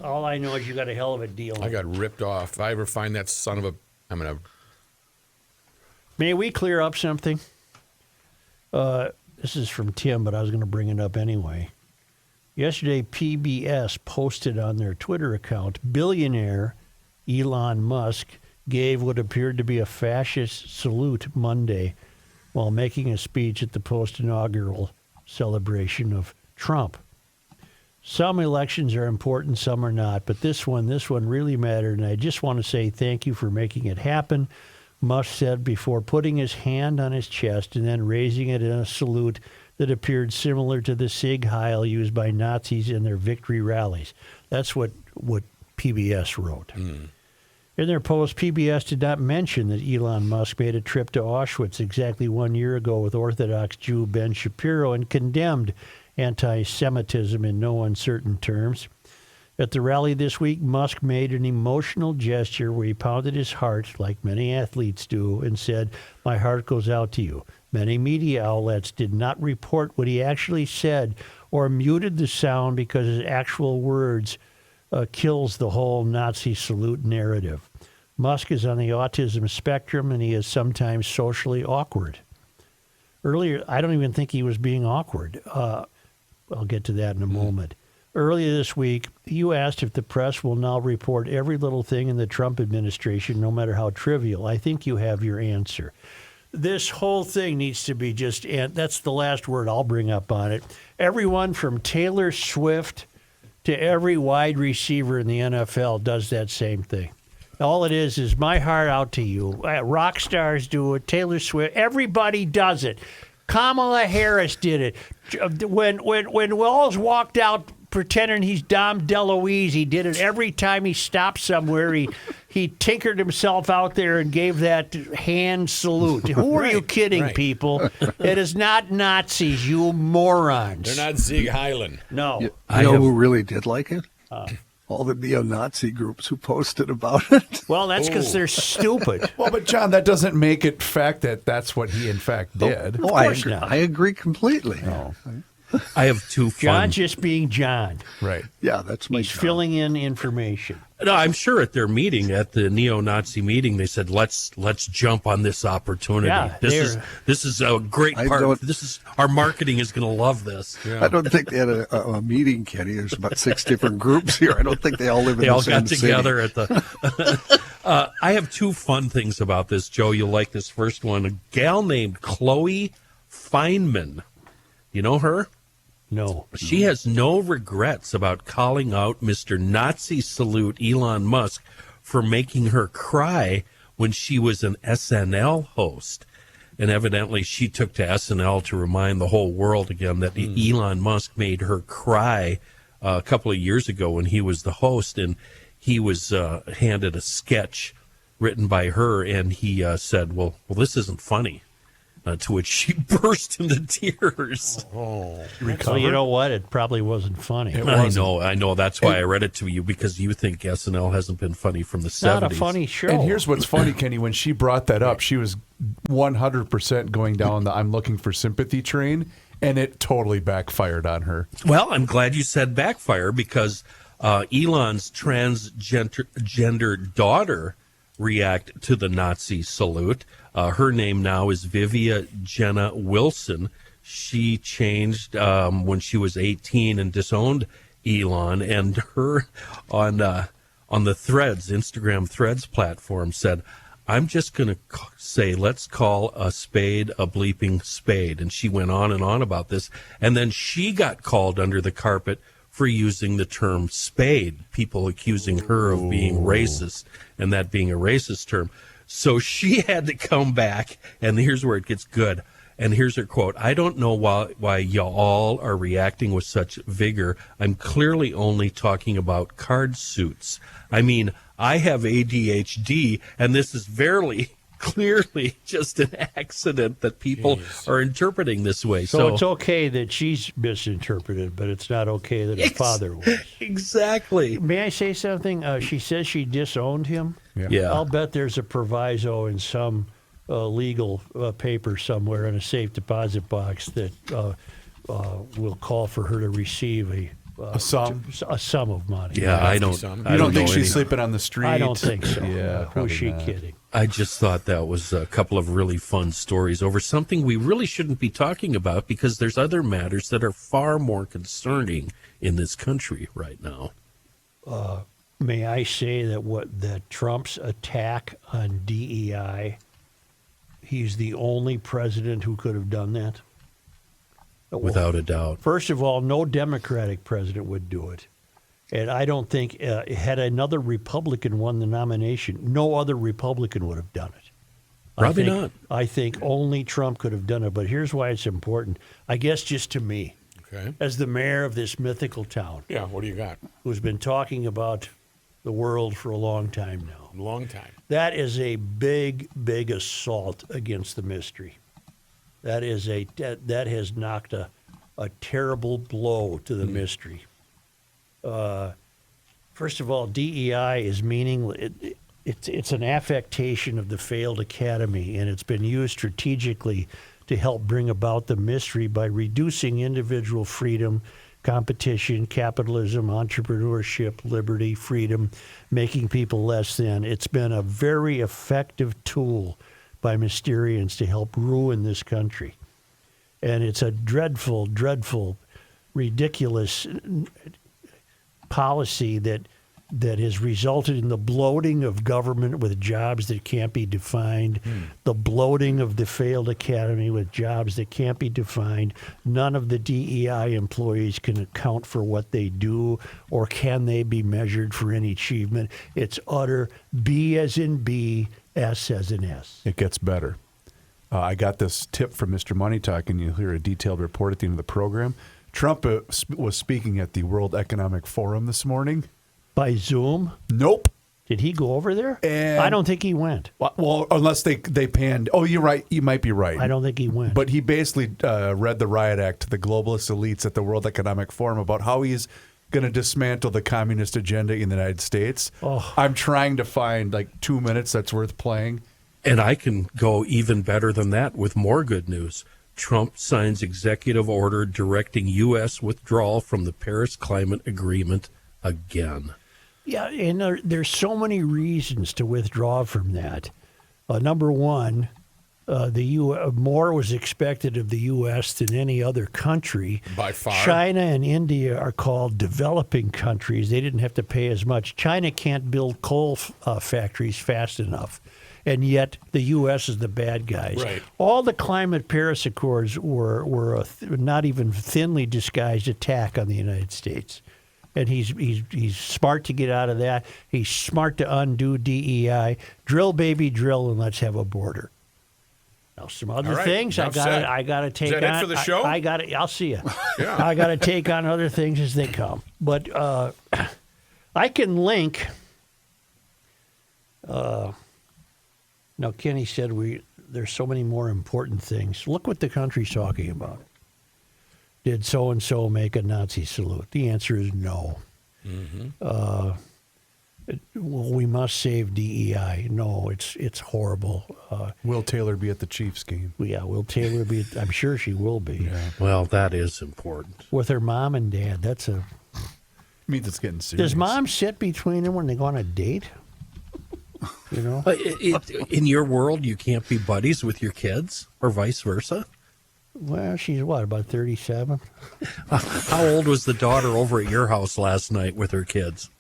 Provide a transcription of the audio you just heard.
All I know is you got a hell of a deal. I got ripped off. If I ever find that son of a, I'm gonna. May we clear up something? This is from Tim, but I was going to bring it up anyway. Yesterday, PBS posted on their Twitter account, billionaire Elon Musk gave what appeared to be a fascist salute Monday while making a speech at the post-inaugural celebration of Trump. Some elections are important, some are not, but this one really mattered, and I just want to say thank you for making it happen, Musk said before putting his hand on his chest and then raising it in a salute that appeared similar to the Sieg Heil used by Nazis in their victory rallies. That's what PBS wrote. In their post, PBS did not mention that Elon Musk made a trip to Auschwitz exactly 1 year ago with Orthodox Jew Ben Shapiro and condemned anti-Semitism in no uncertain terms. At the rally this week, Musk made an emotional gesture where he pounded his heart, like many athletes do, and said, "My heart goes out to you." Many media outlets did not report what he actually said or muted the sound because his actual words kills the whole Nazi salute narrative. Musk is on the autism spectrum, and he is sometimes socially awkward. Earlier, I don't even think he was being awkward. I'll get to that in a moment. Earlier this week, you asked if the press will now report every little thing in the Trump administration, no matter how trivial. I think you have your answer. This whole thing needs to be just, and that's the last word I'll bring up on it. Everyone from Taylor Swift to every wide receiver in the NFL does that same thing. All it is my heart out to you. Rock stars do it. Taylor Swift, everybody does it. Kamala Harris did it. When Wells walked out pretending he's Dom DeLuise, he did it every time he stopped somewhere. He tinkered himself out there and gave that hand salute. Who are you kidding, people? It is not Nazis, you morons. They're not Sieg Heilen. No. You know who really did like it? All the neo-Nazi groups who posted about it. Well, that's because they're stupid. Well, but John, that doesn't make it fact that that's what he in fact did. Of course not. I agree completely. Oh. I have two fun. John just being John. Right. Yeah, that's my He's job. filling in information. No, I'm sure at their meeting, at the neo-Nazi meeting, they said, "Let's jump on this opportunity. Yeah, this is a great part. This is our marketing is going to love this." Yeah. I don't think they had a meeting, Kenny. There's about 6 different groups here. I don't think they all live in They the all same got city. together at the. I have two fun things about this, Joe. You'll like this first one. A gal named Chloe Feynman. You know her? No. She has no regrets about calling out Mr. Nazi Salute Elon Musk for making her cry when she was an SNL host. And evidently she took to SNL to remind the whole world again that Elon Musk made her cry a couple of years ago when he was the host, and he was handed a sketch written by her, and he said, well, this isn't funny. To which she burst into tears. Well, you know what? It probably wasn't funny. I know. That's why I read it to you, because you think SNL hasn't been funny from the 70s. Not a funny show. And here's what's funny, Kenny. When she brought that up, she was 100% going down the "I'm looking for sympathy" train, and it totally backfired on her. Well, I'm glad you said backfire, because Elon's transgender daughter react to the Nazi salute. Her name now is Vivia Jenna Wilson. She changed when she was 18 and disowned Elon, and her on the Threads, Instagram Threads platform said, "I'm just going to say, let's call a spade a bleeping spade." And she went on and on about this. And then she got called under the carpet for using the term spade, people accusing her of being racist, and that being a racist term. So she had to come back, and here's where it gets good. And here's her quote: "I don't know why y'all are reacting with such vigor. I'm clearly only talking about card suits. I mean, I have ADHD, and this is very clearly just an accident that people are interpreting this way." So it's okay that she's misinterpreted, but it's not okay that his father was. Exactly. May I say something? She says she disowned him. Yeah. I'll bet there's a proviso in some legal paper somewhere in a safe deposit box that will call for her to receive a A sum. a sum of money. Yeah, I don't. Some. I You don't think know she's any- sleeping on the street? I don't think so. Yeah, Who's probably she not. kidding? I just thought that was a couple of really fun stories over something we really shouldn't be talking about because there's other matters that are far more concerning in this country right now. May I say that Trump's attack on DEI, he's the only president who could have done that? Without a doubt. First of all, no Democratic president would do it. And I don't think, had another Republican won the nomination, no other Republican would have done it. Probably not. I think only Trump could have done it. But here's why it's important. I guess just to me, Okay. as the mayor of this mythical town, Yeah, what do you got? who's been talking about the world for a long time now, Long time. that is a big, big assault against the mystery. That has knocked a terrible blow to the mystery. First of all, DEI is meaningless. It's an affectation of the failed academy, and it's been used strategically to help bring about the mystery by reducing individual freedom, competition, capitalism, entrepreneurship, liberty, freedom, making people less than. It's been a very effective tool by Mysterians to help ruin this country. And it's a dreadful, dreadful, ridiculous policy that has resulted in the bloating of government with jobs that can't be defined, the bloating of the failed academy with jobs that can't be defined. None of the DEI employees can account for what they do, or can they be measured for any achievement. It's utter B as in B, S as in S. It gets better. I got this tip from Mr. Money Talk, and you'll hear a detailed report at the end of the program. Trump was speaking at the World Economic Forum this morning. By Zoom? Nope. Did he go over there? And- I don't think he went. Well, unless they panned. Oh, you're right. You might be right. I don't think he went. But he basically read the riot act to the globalist elites at the World Economic Forum about how he's going to dismantle the communist agenda in the United States. Oh. I'm trying to find like 2 minutes that's worth playing. And I can go even better than that with more good news. Trump signs executive order directing U.S. withdrawal from the Paris Climate Agreement again. Yeah, and there's so many reasons to withdraw from that. Number one, more was expected of the U.S. than any other country. By far. China and India are called developing countries. They didn't have to pay as much. China can't build coal factories fast enough, and yet the U.S. is the bad guys. Right. All the climate Paris Accords were a not even thinly disguised attack on the United States. And he's smart to get out of that. He's smart to undo DEI. Drill, baby, drill, and let's have a border. Now, some other All right, things enough said. I got to take Is that on. it for the show? I got to. I'll see you. Yeah. I got to take on other things as they come. But I can link. Now, Kenny said there's so many more important things. Look what the country's talking about. Did so-and-so make a Nazi salute? The answer is no. Well, we must save DEI. No, it's horrible. Will Taylor be at the Chiefs game? Yeah, will Taylor be? I'm sure she will be. Well, that is important. With her mom and dad. That's a. Means it's getting serious. Does mom sit between them when they go on a date? You know? In your world, you can't be buddies with your kids or vice versa? Well, she's what, about 37? How old was the daughter over at your house last night with her kids?